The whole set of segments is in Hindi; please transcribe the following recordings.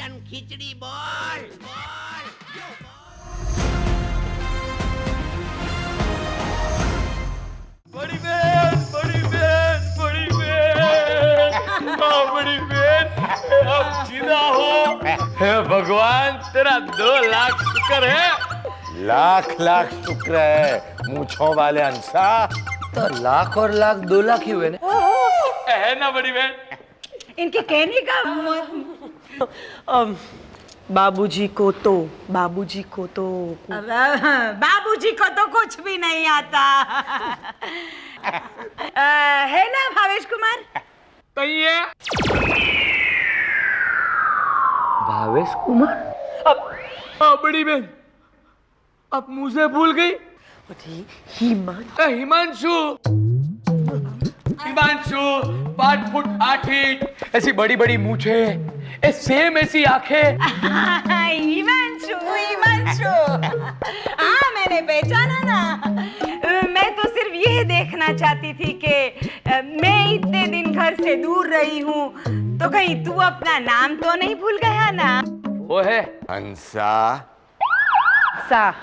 मटन खिचड़ी बोल बोल। बड़ी बहन, बड़ी बहन, बड़ी बहन, बड़ी बहन, अब जिंदा हो। हे भगवान, तेरा 2 लाख शुक्र है। लाख लाख शुक्र है मूंछों वाले अंसा। तो लाख और लाख 2 लाख ही हुए ना। है ना बड़ी बहन? इनके कहने का बाबूजी को तो बाबूजी को तो कुछ भी नहीं आता। है ना भावेश कुमार? तो ये भावेश कुमार। अब बड़ी बहन, अब मुझे भूल गई। हिमांशु, हिमांशु 5 फुट 8 इंच, ऐसी बड़ी बड़ी मूछे, सेम ऐसी आंखें। हिमांशु, हिमांशु। हाँ, मैंने पहचाना ना। मैं तो सिर्फ ये देखना चाहती थी कि मैं इतने दिन घर से दूर रही हूँ, तो कहीं तू अपना नाम तो नहीं भूल गया ना? वो है अंसा। सा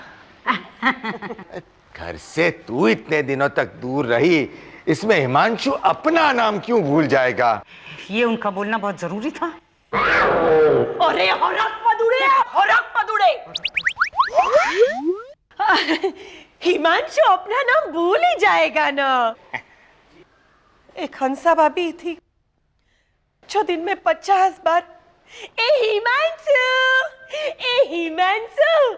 घर से तू इतने दिनों तक दूर रही, इसमें हिमांशु अपना नाम क्यों भूल जाएगा? ये उनका बोलना बहुत जरूरी था। अरे हरक मधुरे। हिमांशु अपना नाम भूल ही जाएगा ना। एक हंसा भाभी थी जो दिन में 50 बार ए हिमांशु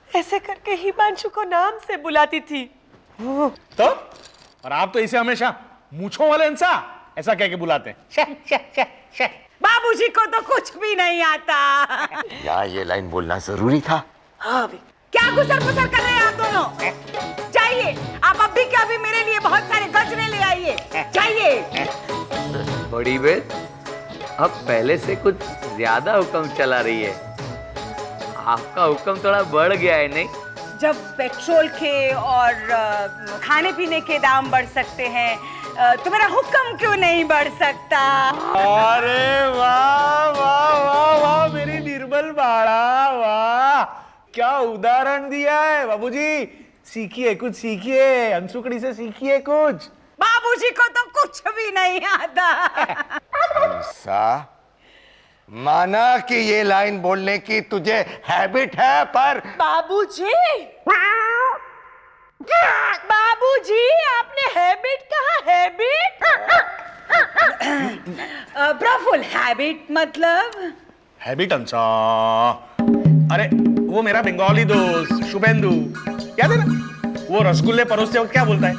ऐसे करके हिमांशु को नाम से बुलाती थी। तो और आप तो इसे हमेशा मूंछों वाले इंसा ऐसा कह के बुलाते हैं। बाबूजी को तो कुछ भी नहीं आता। यार ये लाइन बोलना जरूरी था। हाँ भी। क्या गुसर कर रहे हैं आप दोनों? जाइए, आप अभी के अभी मेरे लिए बहुत सारे गजरे ले आइए। जाइए। बड़ी बहन, अब पहले से कुछ ज्यादा हुक्म चला रही है। आपका हुक्म थोड़ा बढ़ गया है नहीं? जब पेट्रोल के और खाने पीने के दाम बढ़ सकते हैं, तो मेरा हुक्म क्यों नहीं बढ़ सकता? अरे वाह वाह वाह वाह मेरी निर्मल बाड़ा, वाह क्या उदाहरण दिया है बाबूजी। सीखिए, कुछ सीखिए, अंशुकड़ी से सीखिए कुछ। बाबूजी को तो कुछ भी नहीं आता। अंसा, माना कि ये लाइन बोलने की तुझे हैबिट है, पर बाबूजी आपने हैबिट कहा? हैबिट प्रफुल, हैबिट मतलब? हैबिट अंसा, अरे वो मेरा बंगाली दोस्त शुभेंदु, याद है ना? वो रसगुल्ले परोसते वक्त क्या बोलता है?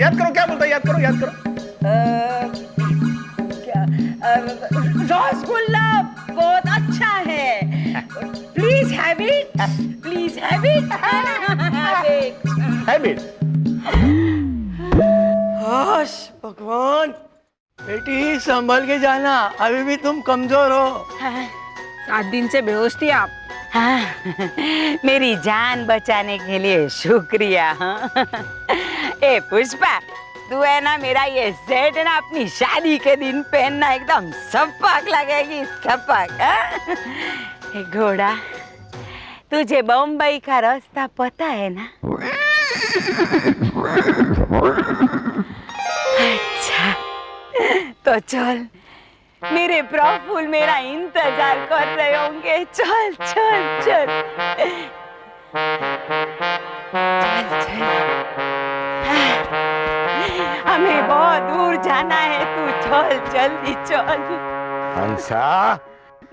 याद करो क्या बोलता है, याद करो याद करो। रसगुल्ला बहुत अच्छा है। Please habit, please habit. Habit. हाश भगवान, बेटी संभल के जाना, अभी भी तुम कमजोर हो। 7 दिन से बेहोश थी आप। हाँ, मेरी जान बचाने के लिए शुक्रिया। ए पुष्पा, तू है ना, मेरा ये सेट है ना, अपनी शादी के दिन पहनना, एकदम सपक लगेगी, सपक। ए घोड़ा, तुझे बम्बई का रास्ता पता है ना? अच्छा, तो चल, मेरे प्रफुल मेरा इंतजार कर रहे होंगे। चल चल चल चल चल, हमें बहुत दूर जाना है, तू चल जल्दी चल। अंसा,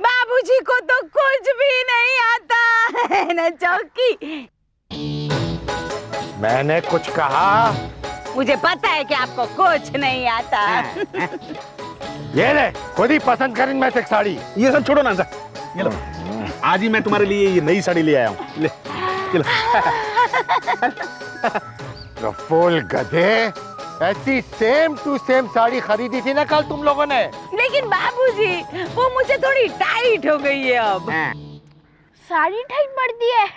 बाबूजी को तो कुछ भी नहीं आता है ना चौकी। मैंने कुछ कहा? मुझे पता है कि आपको कुछ नहीं आता। ये ले, खुद ही पसंद कर इनमें से एक साड़ी। ये सब छोड़ो ना अंसा, ये लो, आज ही मैं तुम्हारे लिए ये नई साड़ी ले आया हूँ। ले, ये लो। प्रफुल्ल गधे, ऐसी सेम टू सेम साड़ी खरीदी थी ना कल तुम लोगों ने। लेकिन बाबूजी, वो मुझे थोड़ी टाइट हो गई है अब। साड़ी टाइट पड़ती है?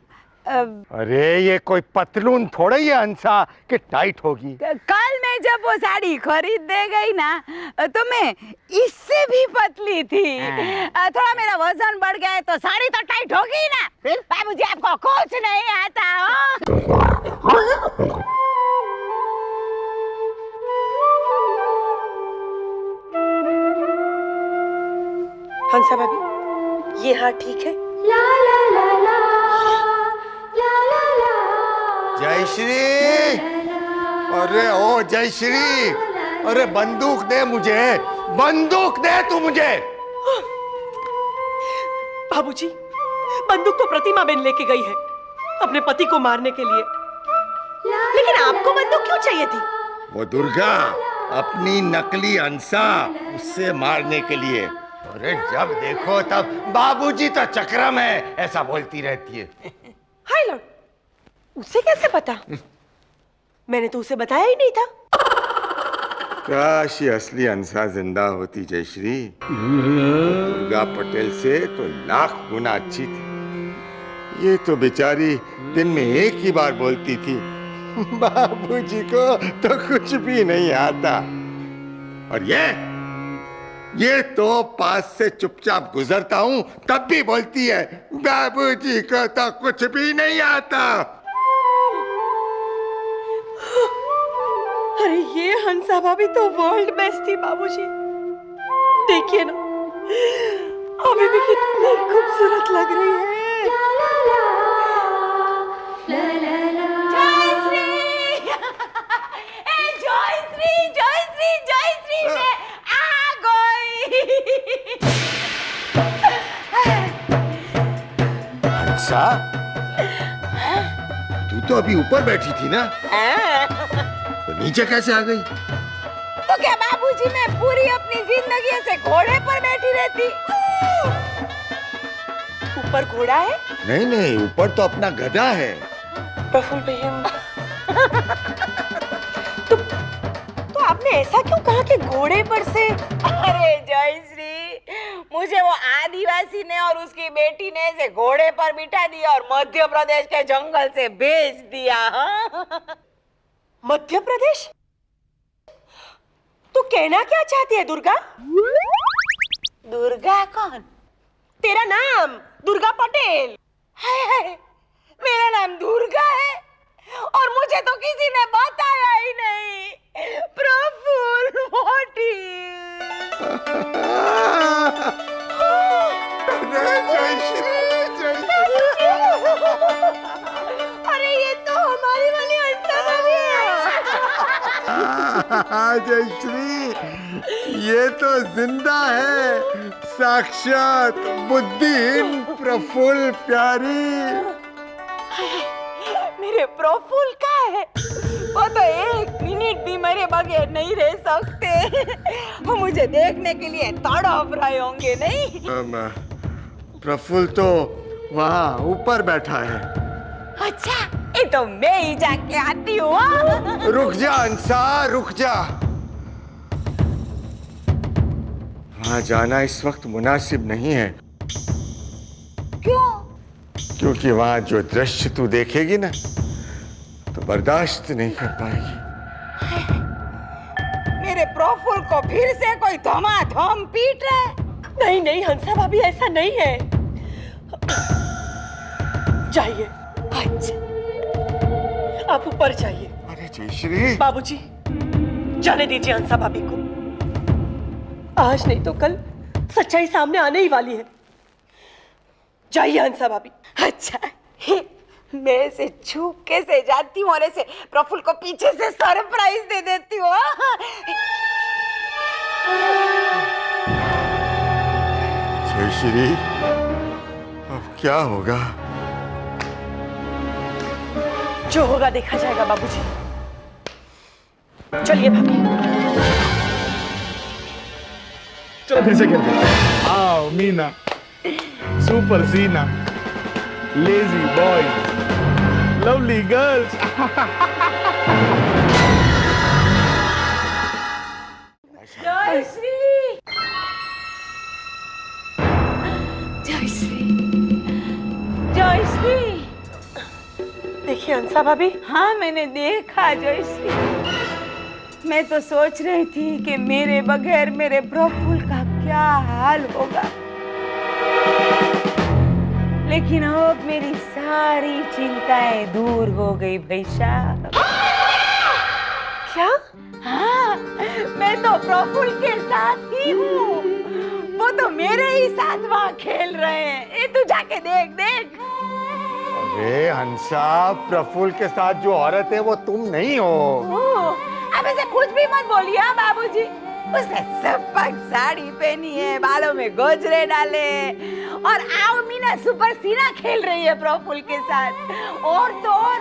अरे ये कोई पतलून थोड़ा ही है हंसा कि टाइट होगी। कल मैं जब वो साड़ी खरीदने गई ना तो मैं इससे भी पतली थी। थोड़ा मेरा वजन बढ़ गया है तो साड़ी तो टाइट होगी ना। फिर बाबूजी आपको कुछ नहीं आता हो। हंसा भाभी, ये हाथ ठीक है? जयश्री, अरे ओ जयश्री, अरे बंदूक दे मुझे, बंदूक दे तू मुझे। बाबूजी, बंदूक तो प्रतिमा बेन लेके गई है अपने पति को मारने के लिए, लेकिन आपको बंदूक क्यों चाहिए थी? वो दुर्गा अपनी नकली अंसा उससे मारने के लिए। अरे जब देखो तब बाबूजी तो चक्रम है ऐसा बोलती रहती है। हाय लॉर्ड, उसे कैसे पता? मैंने तो उसे बताया ही नहीं था। काश ये असली अंसा जिंदा होती जयश्री, दुर्गा पटेल से तो लाख गुना अच्छी थी। ये तो बेचारी दिन में एक ही बार बोलती थी, बाबूजी को तो कुछ भी नहीं आता। और ये तो पास से चुपचाप गुजरता हूँ तब भी बोलती है, बाबूजी को तो कुछ भी नहीं आता। अरे ये हंसा भाभी तो वर्ल्ड बेस्ट थी बाबूजी। देखिए ना, अभी भी कितनी खूबसूरत लग रही है। जयश्री मैं आ गई। हंसा, तू तो अभी ऊपर बैठी थी ना, तो नीचे कैसे आ गई? तो क्या बाबूजी मैं पूरी अपनी जिंदगी ऐसे घोड़े पर बैठी रहती? ऊपर घोड़ा है? नहीं नहीं, ऊपर तो अपना गधा है। प्रफुल्ल भैया, तो आपने ऐसा क्यों कहा कि घोड़े पर से? अरे जयश्री, मुझे वो आदिवासी ने और उसकी बेटी ने ऐसे घोड़े पर बिठा दिया और मध्य प्रदेश के जंगल से भेज दिया। हाँ? मध्य प्रदेश? तू कहना क्या चाहती है दुर्गा? दुर्गा कौन? तेरा नाम दुर्गा पटेल। हाय हाय, मेरा नाम दुर्गा है और मुझे तो किसी ने बताया ही नहीं। प्रफुल्ल अरे ये तो हमारी वाली अंसा भाभी है। जयश्री, ये तो जिंदा है, साक्षात बुद्धिहीन प्रफुल्ल प्यारी। मेरे प्रफुल्ल का है, वो तो एक मिनट भी मेरे बगैर नहीं रह सकते। वो मुझे देखने के लिए तड़प रहे होंगे नहीं? प्रफुल्ल तो वहाँ ऊपर बैठा है। अच्छा, ये तो मैं ही जाके आती हूँ। रुक जा अंसा, रुक जा। वहाँ जाना इस वक्त मुनासिब नहीं है। क्यों? क्योंकि वहाँ जो दृश्य तू देखेगी ना तो बर्दाश्त नहीं कर पाएगी। मेरे प्रफुल्ल को फिर से कोई धमाधम पीट रहा है। नहीं नहीं हंसा भाभी, ऐसा नहीं है। जाइए। अच्छा, आप ऊपर जाइए। अरे जयश्री, बाबूजी, जाने दीजिए हंसा भाभी को। आज नहीं तो कल सच्चाई सामने आने ही वाली है। जाइए हंसा भाभी। अच्छा, मैं ऐसे छुपके से जाती हूँ और ऐसे प्रफुल्ल को पीछे से सरप्राइज दे देती हूँ। जयश्री, अब क्या होगा? जो होगा देखा जाएगा बाबूजी। चलिए भाभी। चलो फिर से खेलते हैं। आओ मीना, सुपर सीना, lazy boys, lovely girls. Jayashree, Jayashree, Jayashree, देखिए हंसा भाभी। हाँ मैंने देखा जयश्री। मैं तो सोच रही थी कि मेरे बगैर मेरे प्रफुल्ल का क्या हाल होगा, लेकिन अब मेरी सारी चिंताएं दूर हो गई भाई साहब। क्या? हाँ, मैं तो प्रफुल्ल के साथ ही हूँ। वो तो मेरे ही साथ वहाँ खेल रहे हैं। ये तू जाके देख देख। अरे हंसा, प्रफुल्ल के साथ जो औरत है वो तुम नहीं हो। अब ऐसे कुछ भी मत बोलिए बाबूजी। उसने सपक साड़ी पहनी है, बालों में गजरे डाले और आओ मीना सुपर सीना खेल रही है प्रफुल्ल के साथ। और तो और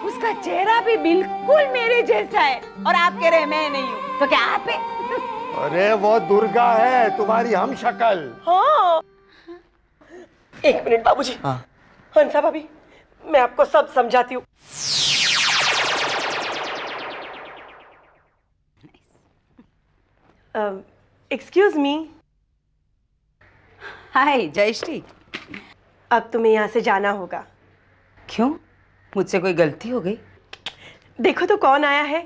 उसका चेहरा भी बिल्कुल मेरे जैसा है। और आप कह रहे मैं नहीं हूँ, तो क्या आप है? अरे वो दुर्गा है, तुम्हारी हम शक्ल। हाँ। एक मिनट बाबूजी। हंसा भाभी, मैं आपको सब समझाती हूँ। Excuse me. हाय जयश्री। अब तुम्हें यहाँ से जाना होगा। क्यों? मुझसे कोई गलती हो गई? देखो तो कौन आया है।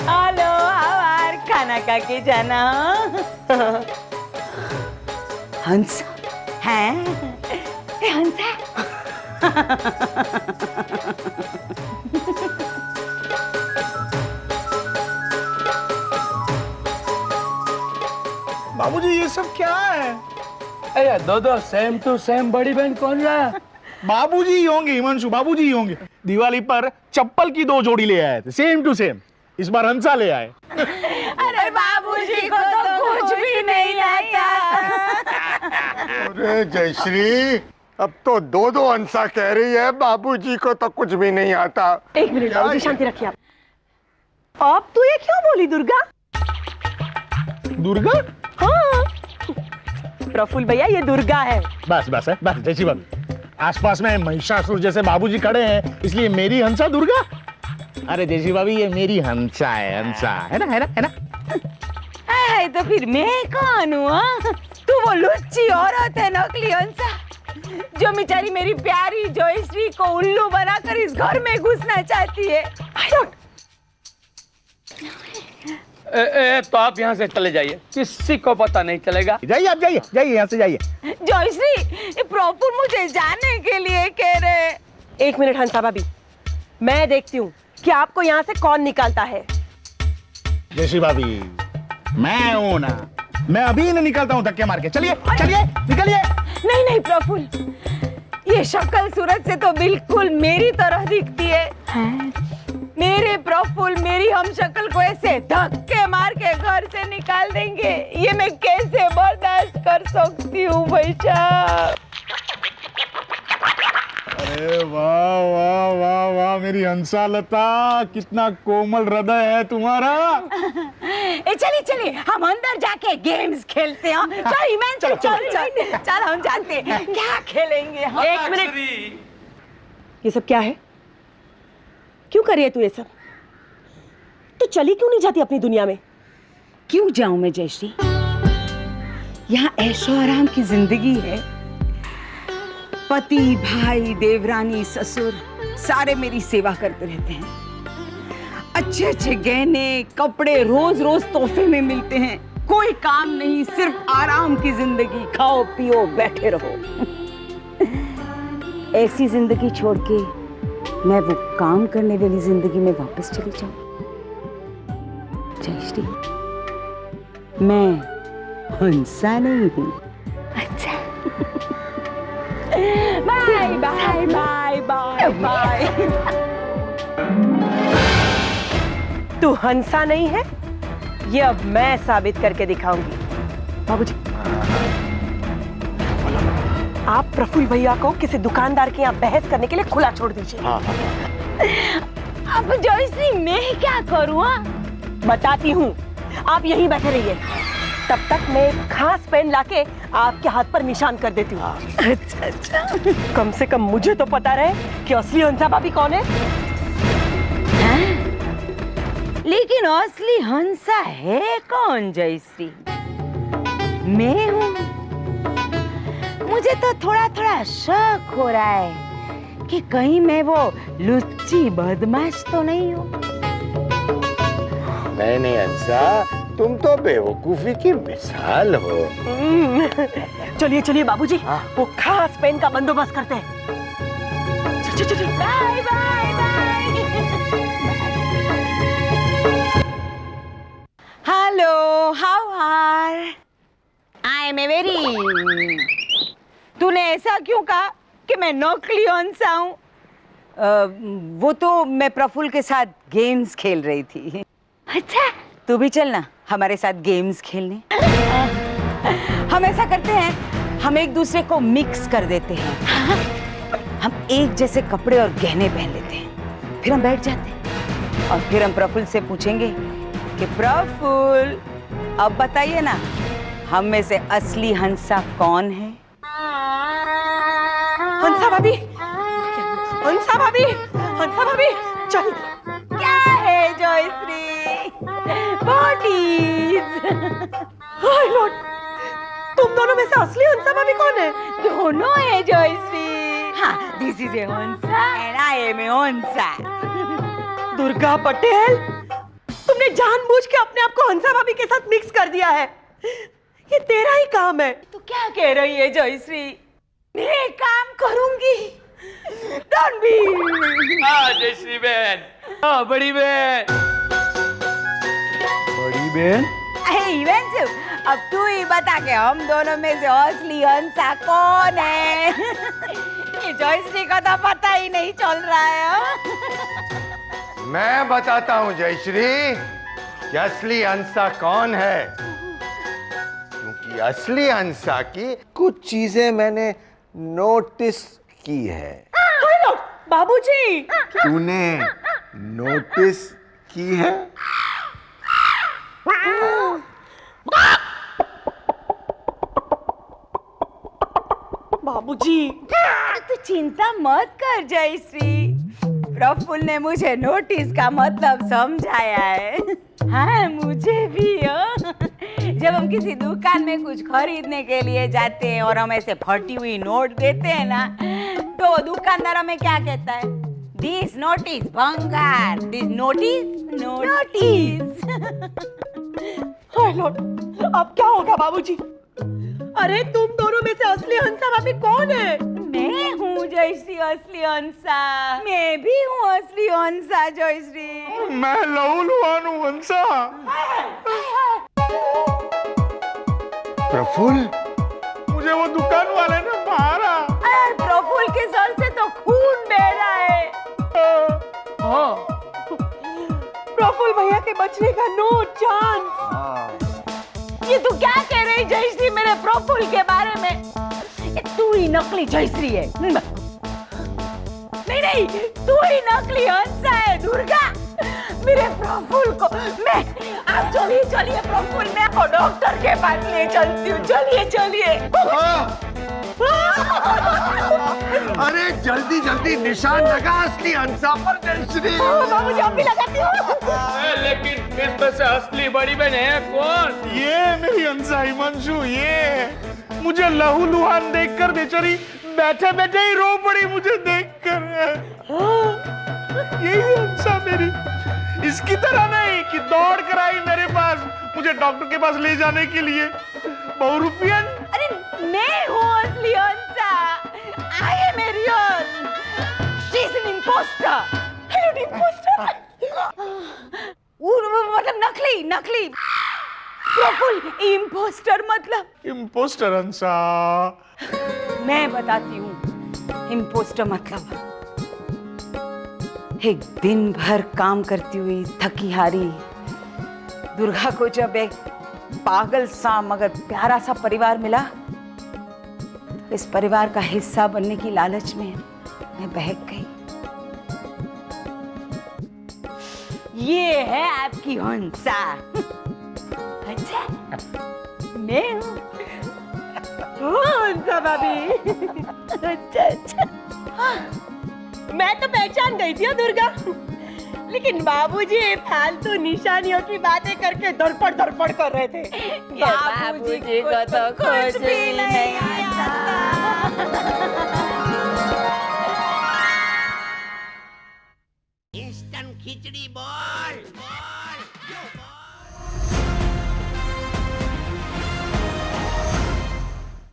हेलो आवार, खाना खा के जाना। हंसा है? ए हंसा। बाबूजी ये सब क्या है? अरे दो सेम टू सेम बड़ी बहन कौन रहा है? बाबूजी ही होंगे हिमांशु, बाबूजी ही होंगे। दिवाली पर चप्पल की 2 जोड़ी ले आए थे, सेम टू सेम। इस बार हंसा ले आए। अरे बाबूजी को तो कुछ भी नहीं आता। अरे जयश्री, अब तो 2 हंसा कह रही है बाबूजी को तो कुछ भी नहीं आता। एक मिनट बाबूजी, शांति रखिए आप तू ये क्यों बोली दुर्गा? दुर्गा? हाँ, प्रफुल्ल भैया ये दुर्गा है। बस बस है, बस जैसी बात। आसपास में महिषासुर जैसे बाबूजी खड़े हैं, इसलिए मेरी हंसा दुर्गा। अरे जैसी भाभी, ये मेरी हंसा है, हंसा है ना, है ना, है ना। है तो फिर मैं कौन हूँ? तू वो लुच्ची औरत है, नकली हंसा, जो बेचारी मेरी प्यारी जयश्री को उल्लू बनाकर इस घर में घुसना चाहती है। तो आप यहाँ से चले जाइए, किसी को पता नहीं चलेगा। जाइए आप, जाइए जाइए, यहाँ से जाइए। जयश्री, प्रॉपर मुझे जाने के लिए कह रहे। एक मिनट हंसा भाभी, मैं देखती हूँ कि आपको यहाँ से कौन निकालता है। जैसी भाभी, मैं हूँ ना, मैं अभी इन्हें निकालता हूँ धक्के मार के। चलिए चलिए, निकलिए। नहीं नहीं प्रफुल्ल, ये शक्ल सूरत से तो बिल्कुल मेरी तरह दिखती है। मेरे प्रफुल्ल मेरी हम शक्ल को ऐसे धक्के मार के घर से निकाल देंगे, ये मैं कैसे बर्दाश्त कर सकती हूँ भाई साहब? अरे वाह वाह वाह वाह, मेरी हंसा लता, कितना कोमल हृदय है तुम्हारा। चलिए चलिए, हम अंदर जाके गेम्स खेलते हैं। चल हिमांशु, चल चल चल, हम जाते हैं। क्या खेलेंगे हम? एक मिनट, ये सब क्या है? क्यों कर रही है तू ये सब? तू चली क्यों नहीं जाती अपनी दुनिया में? क्यों जाऊं मैं जयश्री? यहाँ ऐशो आराम की जिंदगी है। पति, भाई, देवरानी, ससुर सारे मेरी सेवा करते रहते हैं। अच्छे अच्छे गहने, कपड़े रोज रोज तोहफे में मिलते हैं। कोई काम नहीं, सिर्फ आराम की जिंदगी। खाओ पियो बैठे रहो। ऐसी जिंदगी छोड़ के मैं वो काम करने वाली जिंदगी में वापस चली जाऊं? जयश्री, मैं हंसा नहीं हूं। अच्छा, bye bye bye bye bye. तू हंसा नहीं है, ये अब मैं साबित करके दिखाऊंगी। बाबूजी, आप प्रफुल्ल भैया को किसी दुकानदार के यहाँ बहस करने के लिए खुला छोड़ दीजिए। अब जयश्री मैं क्या करूँ? बताती हूँ, आप यहीं बैठे रहिए, तब तक मैं एक खास पेन लाके आपके हाथ पर निशान कर देती हूँ। अच्छा अच्छा, कम से कम मुझे तो पता रहे कि असली हंसा भाभी कौन है। लेकिन असली हंसा है कौन जयश्री? मैं हूँ। मुझे तो थोड़ा थोड़ा शक हो रहा है कि कहीं मैं वो लुच्ची बदमाश तो नहीं हूँ। नहीं हंसा, तुम तो बेवकूफी की मिसाल हो। चलिए चलिए बाबूजी, वो खास पेन का बंदोबस्त करते हैं। चलिए bye bye bye. Hello, how are? I am a very. तूने ऐसा क्यों कहा कि मैं नकली हंसा हूँ? वो तो मैं प्रफुल्ल के साथ गेम्स खेल रही थी। अच्छा, तू भी चलना हमारे साथ गेम्स खेलने। हम ऐसा करते हैं, हम एक दूसरे को मिक्स कर देते हैं। हम एक जैसे कपड़े और गहने पहन लेते हैं, फिर हम बैठ जाते हैं और फिर हम प्रफुल्ल से पूछेंगे कि प्रफुल्ल, अब बताइए ना, हम में से असली हंसा कौन है? हंसा भाभी, हंसा भाभी, हंसा भाभी, चल। क्या है जयश्री? बॉडीज। हाय लॉर्ड, तुम दोनों में से असली हंसा भाभी कौन है? दोनों है जयश्री। हाँ, this is a Hansa and I am a Hansa. Durga Patel, तुमने जानबूझ के अपने आप को हंसा भाभी के साथ मिक्स कर दिया है। ये तेरा ही काम है। तू क्या कह रही है जयश्री? मैं काम करूंगी? Don't be. हाँ जयश्री बहन, हाँ बड़ी बहन। बड़ी बहन? इवेंट्स, अब तू ही बता के हम दोनों में से असली हंसा कौन है? ये जयश्री का तो पता ही नहीं चल रहा है। मैं बताता हूँ जयश्री कि असली हंसा कौन है, क्योंकि असली हंसा की कुछ चीजें मैंने नोटिस की है। बाबूजी, तूने नोटिस की है? बाबूजी, तू चिंता मत कर जयश्री, प्रफुल्ल ने मुझे नोटिस का मतलब समझाया है। हाँ, मुझे भी हो। जब हम किसी दुकान में कुछ खरीदने के लिए जाते हैं और हम ऐसे फटी हुई नोट देते हैं ना, तो दुकानदार हमें क्या कहता है? दिस नोटिस भंगार, this notice notice. Hi Lord, अब क्या होगा बाबूजी? अरे तुम दोनों में से असली हंसा भाभी कौन है? मैं हूँ जयश्री असली हंसा। मैं भी हूँ असली हंसा जयश्री। मैं लहूलुहान हूँ हंसा। प्रफुल्ल, मुझे वो दुकान वाले ने मारा। अरे प्रफुल्ल के सर से तो खून बह रहा है। हाँ। प्रफुल्ल भैया के बचने का नो चांस। ये तू क्या कह रही जयश्री मेरे प्रफुल्ल के बारे में? ये तू ही नकली जयश्री है। नहीं नहीं, तू ही नकली हंसा है दुर्गा। मेरे प्रफुल्ल को मैं, आप चलिए चलिए प्रफुल्ल, मैं आपको डॉक्टर के पास ले चलती हूँ। चलिए चलिए। अरे जल्दी जल्दी निशान लगा असली हंसा पर जयश्री। बाबूजी, अब भी लगाती हूँ। लेकिन इसमें से असली बड़ी बहन है कौन? ये मेरी हंसा हिमांशु, ये मुझे लहूलुहान देखकर बेचारी बैठे बैठे ही रो पड़ी मुझे देखकर। यही हंसा मेरी, इसकी तरह नहीं कि दौड़ कर आई मेरे पास मुझे डॉक्टर के पास ले जाने के लिए। बहुरूपियन। अरे मैं हूँ असली Hansa. I am a real. She is an impostor. Hello impostor. मतलब नकली नकली। प्रफुल्ल इंपोस्टर मतलब? इम्पोस्टर हंसा। मैं बताती हूँ इंपोस्टर मतलब। एक दिन भर काम करती हुई थकी हारी दुर्गा को जब एक पागल सा मगर प्यारा सा परिवार मिला, तो इस परिवार का हिस्सा बनने की लालच में मैं बहक गई। ये है आपकी हंसा। अच्छा, मैं हूँ हंसा भाभी। अच्छा अच्छा। मैं तो पहचान गई थी दुर्गा, लेकिन बाबूजी फालतू निशानियों की बातें करके धड़पड़ धड़पड़ कर रहे थे। बाबूजी को तो कुछ भी नहीं आता। इंस्टेंट खिचड़ी बॉल बॉल